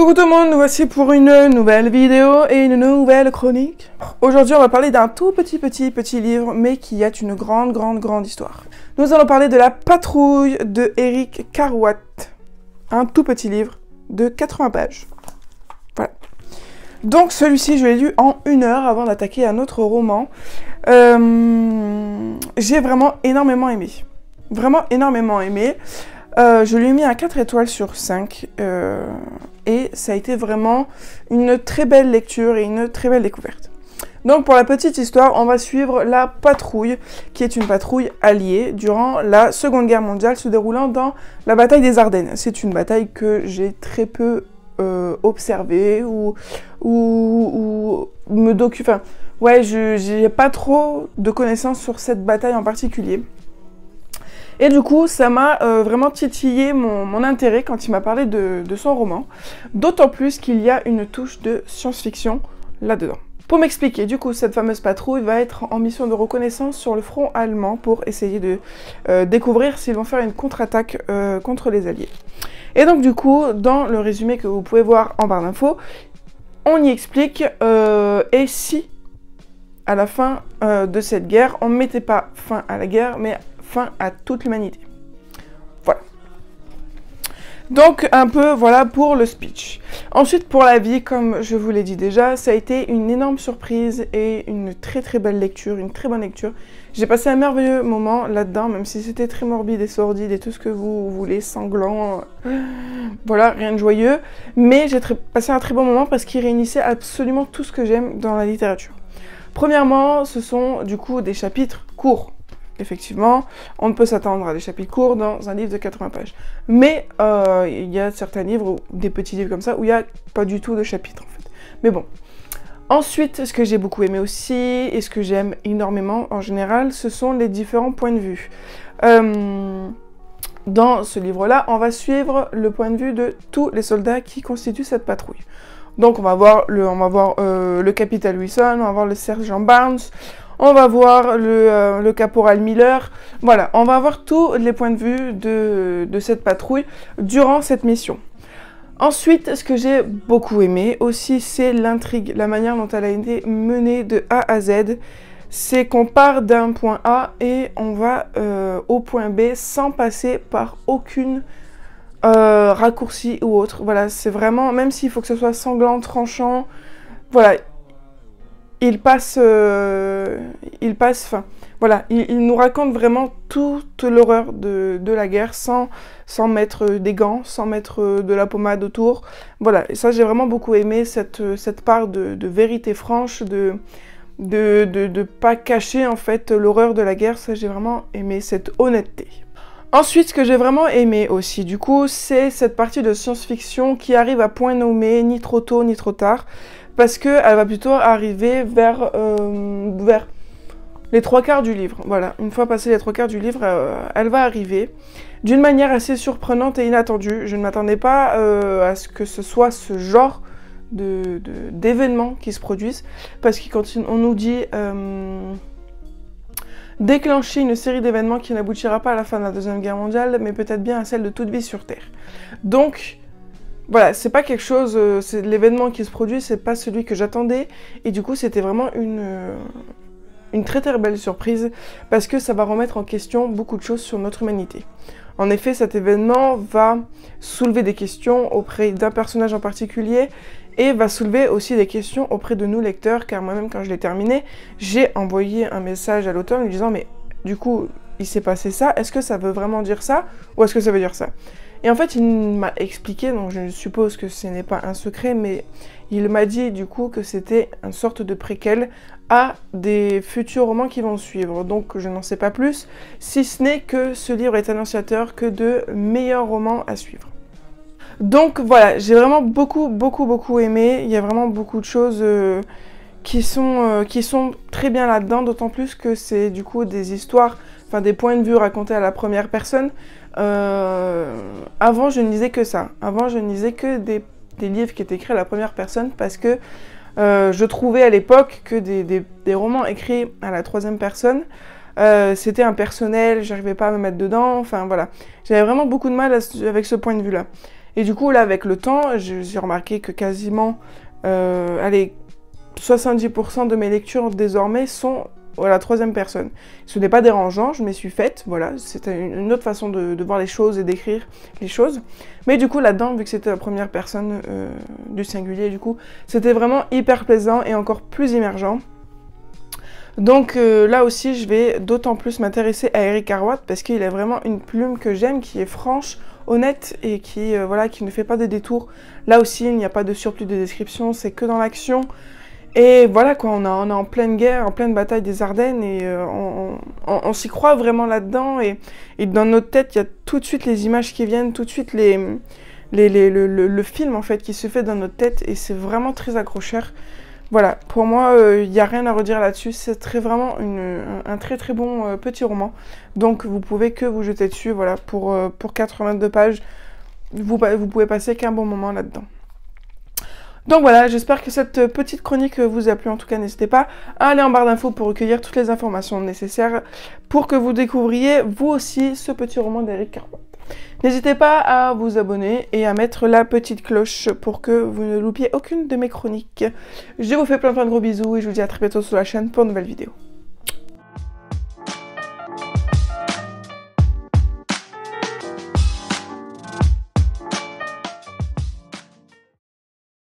Coucou tout le monde, nous voici pour une nouvelle vidéo et une nouvelle chronique. Aujourd'hui, on va parler d'un tout petit livre, mais qui a une grande histoire. Nous allons parler de La Patrouille de Éric Carrouat. Un tout petit livre de 80 pages. Voilà. Donc celui-ci, je l'ai lu en 1 heure avant d'attaquer un autre roman. J'ai vraiment énormément aimé. Vraiment énormément aimé. Je lui ai mis un 4 étoiles sur 5 et ça a été vraiment une très belle lecture et une très belle découverte. Donc pour la petite histoire, on va suivre la patrouille, qui est une patrouille alliée durant la Seconde Guerre mondiale se déroulant dans la bataille des Ardennes. C'est une bataille que j'ai très peu observée ou me docu... Enfin, ouais, j'ai pas trop de connaissances sur cette bataille en particulier. Et du coup, ça m'a vraiment titillé mon intérêt quand il m'a parlé de son roman. D'autant plus qu'il y a une touche de science-fiction là-dedans. Pour m'expliquer, du coup, cette fameuse patrouille va être en mission de reconnaissance sur le front allemand pour essayer de découvrir s'ils vont faire une contre-attaque contre les Alliés. Et donc, du coup, dans le résumé que vous pouvez voir en barre d'infos, on y explique et si, à la fin de cette guerre, on ne mettait pas fin à la guerre, mais fin à toute l'humanité. Voilà. Donc, un peu, voilà pour le speech. Ensuite, pour la vie, comme je vous l'ai dit déjà, ça a été une énorme surprise et une très belle lecture, une très bonne lecture. J'ai passé un merveilleux moment là-dedans, même si c'était très morbide et sordide et tout ce que vous voulez, sanglant, voilà, rien de joyeux. Mais j'ai passé un très bon moment parce qu'il réunissait absolument tout ce que j'aime dans la littérature. Premièrement, ce sont du coup des chapitres courts. Effectivement, on ne peut s'attendre à des chapitres courts dans un livre de 80 pages. Mais il y a certains livres, des petits livres comme ça, où il n'y a pas du tout de chapitres en fait. Mais bon. Ensuite, ce que j'ai beaucoup aimé aussi, et ce que j'aime énormément en général, ce sont les différents points de vue. Dans ce livre-là, on va suivre le point de vue de tous les soldats qui constituent cette patrouille. Donc on va voir le capitaine Wilson, on va voir le sergent Barnes, on va voir le caporal Miller. Voilà, on va avoir tous les points de vue de cette patrouille durant cette mission. Ensuite, ce que j'ai beaucoup aimé aussi, c'est l'intrigue, la manière dont elle a été menée de A à Z. C'est qu'on part d'un point A et on va au point B sans passer par aucune raccourci ou autre. Voilà, c'est vraiment, même s'il faut que ce soit sanglant, tranchant, voilà, il nous raconte vraiment toute l'horreur de la guerre sans mettre des gants, sans mettre de la pommade autour. Voilà, et ça j'ai vraiment beaucoup aimé cette part de vérité franche, de pas cacher en fait l'horreur de la guerre. Ça j'ai vraiment aimé cette honnêteté. Ensuite, ce que j'ai vraiment aimé aussi, du coup, c'est cette partie de science-fiction qui arrive à point nommé, ni trop tôt ni trop tard, parce qu'elle va plutôt arriver vers les 3/4 du livre. Voilà, une fois passé les 3/4 du livre, elle va arriver d'une manière assez surprenante et inattendue. Je ne m'attendais pas à ce que ce soit ce genre d'événements qui se produisent, parce que quand on nous dit déclencher une série d'événements qui n'aboutira pas à la fin de la Deuxième Guerre mondiale, mais peut-être bien à celle de toute vie sur Terre. Donc, voilà, c'est pas quelque chose, c'est l'événement qui se produit, c'est pas celui que j'attendais, et du coup c'était vraiment une très belle surprise, parce que ça va remettre en question beaucoup de choses sur notre humanité. En effet, cet événement va soulever des questions auprès d'un personnage en particulier, et va soulever aussi des questions auprès de nous lecteurs, car moi-même quand je l'ai terminé, j'ai envoyé un message à l'auteur en lui disant « mais du coup, il s'est passé ça, est-ce que ça veut vraiment dire ça, ou est-ce que ça veut dire ça ?» Et en fait, il m'a expliqué, donc je suppose que ce n'est pas un secret, mais il m'a dit du coup que c'était une sorte de préquel à des futurs romans qui vont suivre. Donc je n'en sais pas plus, si ce n'est que ce livre est annonciateur que de meilleurs romans à suivre. Donc voilà, j'ai vraiment beaucoup aimé. Il y a vraiment beaucoup de choses qui sont très bien là-dedans, d'autant plus que c'est du coup des histoires, enfin des points de vue racontés à la première personne. Avant, je ne lisais que ça. Avant, je ne lisais que des livres qui étaient écrits à la première personne parce que je trouvais à l'époque que des romans écrits à la troisième personne, c'était impersonnel, j'arrivais pas à me mettre dedans, enfin voilà. J'avais vraiment beaucoup de mal avec ce point de vue-là. Et du coup, là, avec le temps, j'ai remarqué que quasiment, allez, 70% de mes lectures désormais sont à la troisième personne. Ce n'est pas dérangeant, je m'y suis faite, voilà, c'était une autre façon de voir les choses et d'écrire les choses. Mais du coup, là-dedans, vu que c'était la première personne du singulier, du coup, c'était vraiment hyper plaisant et encore plus immergeant. Donc là aussi, je vais d'autant plus m'intéresser à Eric Carwatt parce qu'il a vraiment une plume que j'aime, qui est franche, honnête et qui, voilà, qui ne fait pas de détours. Là aussi, il n'y a pas de surplus de description, c'est que dans l'action. Et voilà quoi, on est en pleine guerre, en pleine bataille des Ardennes et on s'y croit vraiment là-dedans. Et dans notre tête, il y a tout de suite les images qui viennent, tout de suite le film en fait qui se fait dans notre tête et c'est vraiment très accrocheur. Voilà, pour moi, il n'y a rien à redire là-dessus. C'est vraiment un très très bon petit roman. Donc vous pouvez que vous jeter dessus, voilà, pour 82 pages. Vous pouvez passer qu'un bon moment là-dedans. Donc voilà, j'espère que cette petite chronique vous a plu. En tout cas, n'hésitez pas à aller en barre d'infos pour recueillir toutes les informations nécessaires pour que vous découvriez vous aussi ce petit roman d'Eric Carwatt. N'hésitez pas à vous abonner et à mettre la petite cloche pour que vous ne loupiez aucune de mes chroniques. Je vous fais plein de gros bisous et je vous dis à très bientôt sur la chaîne pour une nouvelle vidéo.